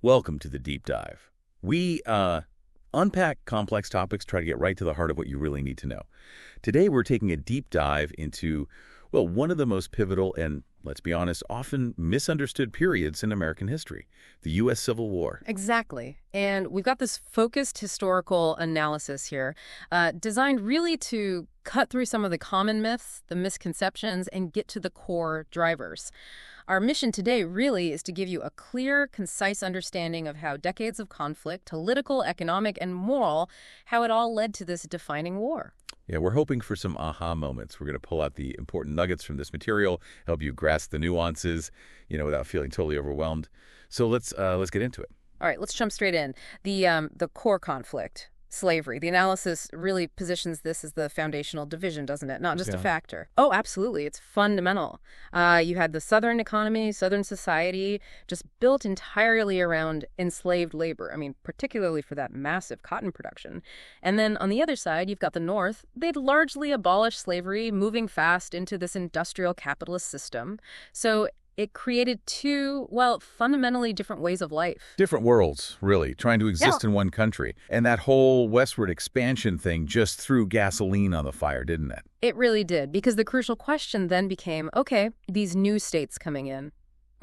Welcome to the deep dive. We unpack complex topics, try to get right to the heart of what you really need to know. Today, we're taking a deep dive into, well, one of the most pivotal and, let's be honest, often misunderstood periods in American history, the U.S. Civil War. Exactly. And we've got this focused historical analysis here, designed really to cut through some of the common myths, the misconceptions, and get to the core drivers. Our mission today really is to give you a clear, concise understanding of how decades of conflict, political, economic, and moral, how it all led to this defining war. Yeah, we're hoping for some aha moments. We're going to pull out the important nuggets from this material, help you grasp the nuances, without feeling totally overwhelmed. So let's get into it. All right, let's jump straight in. The core conflict, slavery. The analysis really positions this as the foundational division, doesn't it? Not just a factor. Oh, absolutely. It's fundamental. You had the Southern economy, Southern society, just built entirely around enslaved labor. I mean, particularly for that massive cotton production. And then on the other side, you've got the North. They'd largely abolished slavery, moving fast into this industrial capitalist system. So it created two, fundamentally different ways of life. Different worlds, really, trying to exist in one country. And that whole westward expansion thing just threw gasoline on the fire, didn't it? It really did, because the crucial question then became, okay, these new states coming in,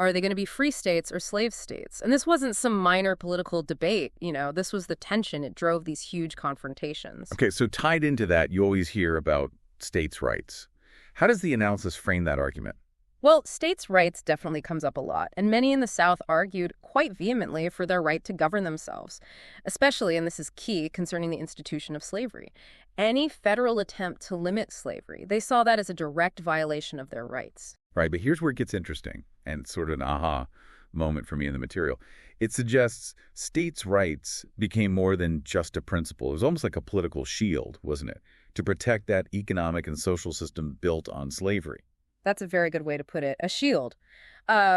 are they going to be free states or slave states? And this wasn't some minor political debate, this was the tension. It drove these huge confrontations. Okay, so tied into that, you always hear about states' rights. How does the analysis frame that argument? Well, states' rights definitely comes up a lot, and many in the South argued quite vehemently for their right to govern themselves, especially, and this is key, concerning the institution of slavery. Any federal attempt to limit slavery, they saw that as a direct violation of their rights. Right, but here's where it gets interesting, and sort of an aha moment for me in the material. It suggests states' rights became more than just a principle. It was almost like a political shield, wasn't it, to protect that economic and social system built on slavery. That's a very good way to put it. A shield.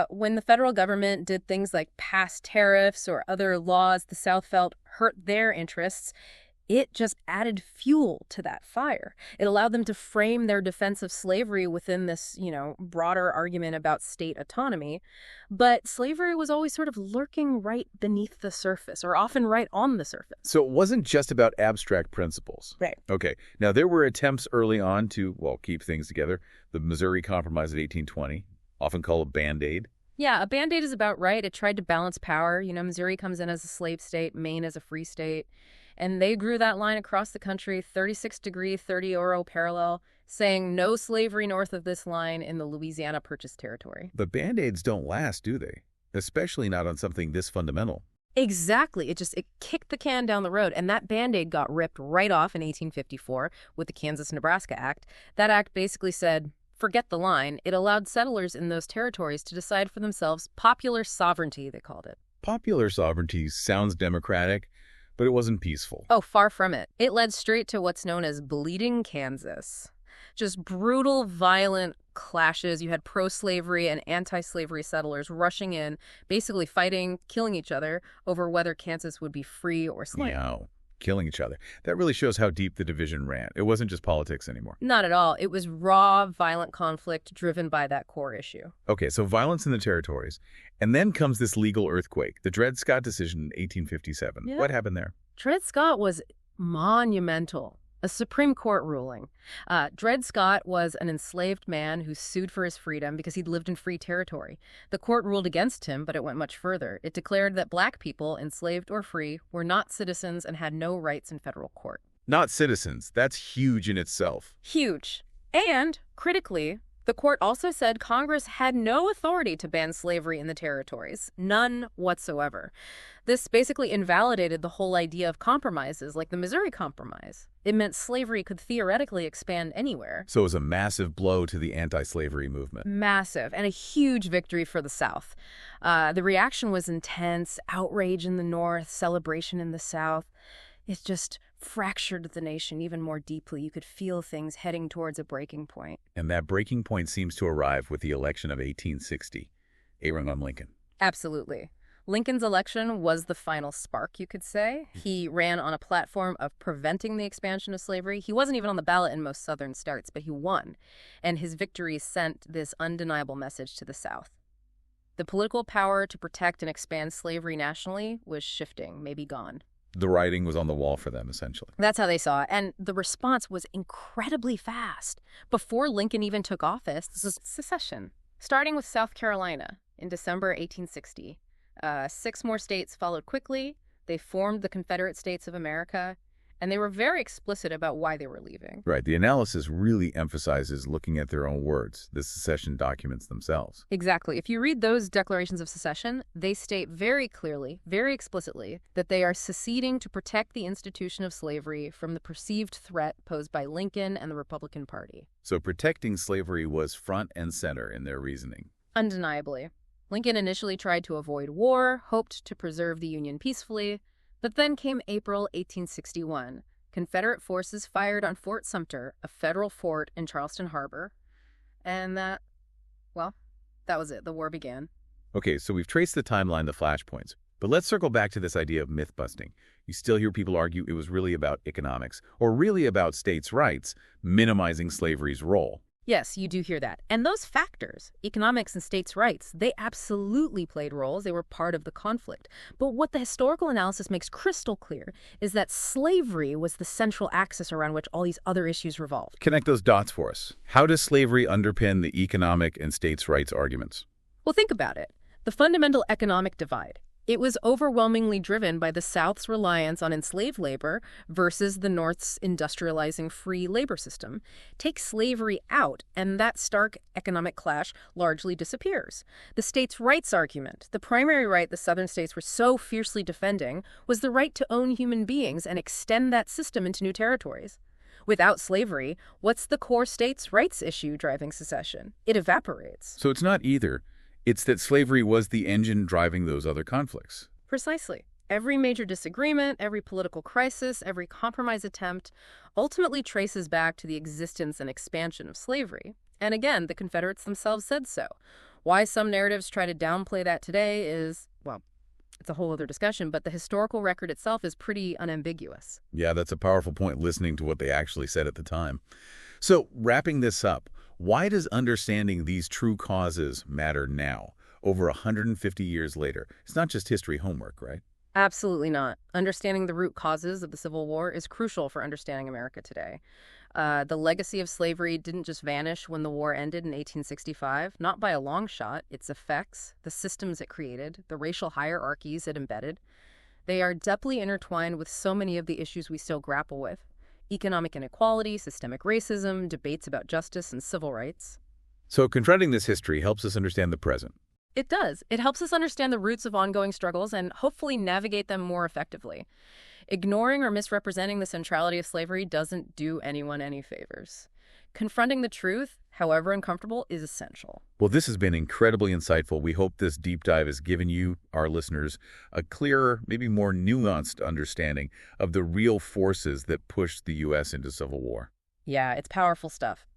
When the federal government did things like pass tariffs or other laws the South felt hurt their interests, it just added fuel to that fire. It allowed them to frame their defense of slavery within this, broader argument about state autonomy. But slavery was always sort of lurking right beneath the surface, or often right on the surface. So it wasn't just about abstract principles. Right. Okay. Now, there were attempts early on to, keep things together. The Missouri Compromise of 1820, often called a Band-Aid. Yeah, a Band-Aid is about right. It tried to balance power. Missouri comes in as a slave state, Maine as a free state. And they drew that line across the country, 36-degree, 30-euro parallel, saying no slavery north of this line in the Louisiana Purchase territory. But Band-Aids don't last, do they? Especially not on something this fundamental. Exactly. It kicked the can down the road, and that Band-Aid got ripped right off in 1854 with the Kansas-Nebraska Act. That act basically said, forget the line. It allowed settlers in those territories to decide for themselves popular sovereignty, they called it. Popular sovereignty sounds democratic, but it wasn't peaceful. Oh, far from it. It led straight to what's known as Bleeding Kansas. Just brutal, violent clashes. You had pro-slavery and anti-slavery settlers rushing in, basically fighting, killing each other over whether Kansas would be free or slave. Yeah, killing each other. That really shows how deep the division ran. It wasn't just politics anymore. Not at all. It was raw, violent conflict driven by that core issue. Okay, so violence in the territories. And then comes this legal earthquake, the Dred Scott decision in 1857. Yeah. What happened there? Dred Scott was monumental. A Supreme Court ruling. Dred Scott was an enslaved man who sued for his freedom because he'd lived in free territory. The court ruled against him, but it went much further. It declared that black people, enslaved or free, were not citizens and had no rights in federal court. Not citizens. That's huge in itself. Huge. And, critically, the court also said Congress had no authority to ban slavery in the territories. None whatsoever. This basically invalidated the whole idea of compromises, like the Missouri Compromise. It meant slavery could theoretically expand anywhere. So it was a massive blow to the anti-slavery movement. Massive, and a huge victory for the South. The reaction was intense, outrage in the North, celebration in the South. It just fractured the nation even more deeply. You could feel things heading towards a breaking point. And that breaking point seems to arrive with the election of 1860, Abraham Lincoln. Absolutely. Lincoln's election was the final spark, you could say. He ran on a platform of preventing the expansion of slavery. He wasn't even on the ballot in most Southern states, but he won. And his victory sent this undeniable message to the South. The political power to protect and expand slavery nationally was shifting, maybe gone. The writing was on the wall for them, essentially. That's how they saw it. And the response was incredibly fast. Before Lincoln even took office, this is secession. Starting with South Carolina in December 1860. 6 more states followed quickly. They formed the Confederate States of America, and they were very explicit about why they were leaving. Right. The analysis really emphasizes looking at their own words, the secession documents themselves. Exactly. If you read those declarations of secession, they state very clearly, very explicitly, that they are seceding to protect the institution of slavery from the perceived threat posed by Lincoln and the Republican Party. So protecting slavery was front and center in their reasoning. Undeniably. Lincoln initially tried to avoid war, hoped to preserve the Union peacefully, but then came April 1861. Confederate forces fired on Fort Sumter, a federal fort in Charleston Harbor, and that was it. The war began. Okay, so we've traced the timeline, the flashpoints, but let's circle back to this idea of myth-busting. You still hear people argue it was really about economics, or really about states' rights, minimizing slavery's role. Yes, you do hear that. And those factors, economics and states' rights, they absolutely played roles. They were part of the conflict. But what the historical analysis makes crystal clear is that slavery was the central axis around which all these other issues revolved. Connect those dots for us. How does slavery underpin the economic and states' rights arguments? Well, think about it. The fundamental economic divide. It was overwhelmingly driven by the South's reliance on enslaved labor versus the North's industrializing free labor system. Take slavery out, and that stark economic clash largely disappears. The states' rights argument, the primary right the Southern states were so fiercely defending, was the right to own human beings and extend that system into new territories. Without slavery, what's the core states' rights issue driving secession? It evaporates. So it's not either. It's that slavery was the engine driving those other conflicts. Precisely. Every major disagreement, every political crisis, every compromise attempt ultimately traces back to the existence and expansion of slavery. And again, the Confederates themselves said so. Why some narratives try to downplay that today is, well, it's a whole other discussion, but the historical record itself is pretty unambiguous. Yeah, that's a powerful point listening to what they actually said at the time. So, wrapping this up, why does understanding these true causes matter now, over 150 years later? It's not just history homework, right? Absolutely not. Understanding the root causes of the Civil War is crucial for understanding America today. The legacy of slavery didn't just vanish when the war ended in 1865, not by a long shot. Its effects, the systems it created, the racial hierarchies it embedded, they are deeply intertwined with so many of the issues we still grapple with. Economic inequality, systemic racism, debates about justice and civil rights. So confronting this history helps us understand the present. It does. It helps us understand the roots of ongoing struggles and hopefully navigate them more effectively. Ignoring or misrepresenting the centrality of slavery doesn't do anyone any favors. Confronting the truth, however uncomfortable, is essential. Well, this has been incredibly insightful. We hope this deep dive has given you, our listeners, a clearer, maybe more nuanced understanding of the real forces that pushed the U.S. into civil war. Yeah, it's powerful stuff.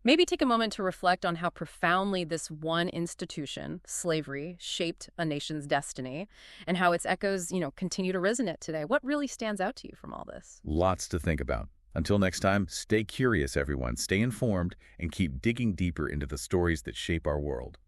Maybe take a moment to reflect on how profoundly this one institution, slavery, shaped a nation's destiny, and how its echoes, continue to resonate today. What really stands out to you from all this? Lots to think about. Until next time, stay curious, everyone. Stay informed and keep digging deeper into the stories that shape our world.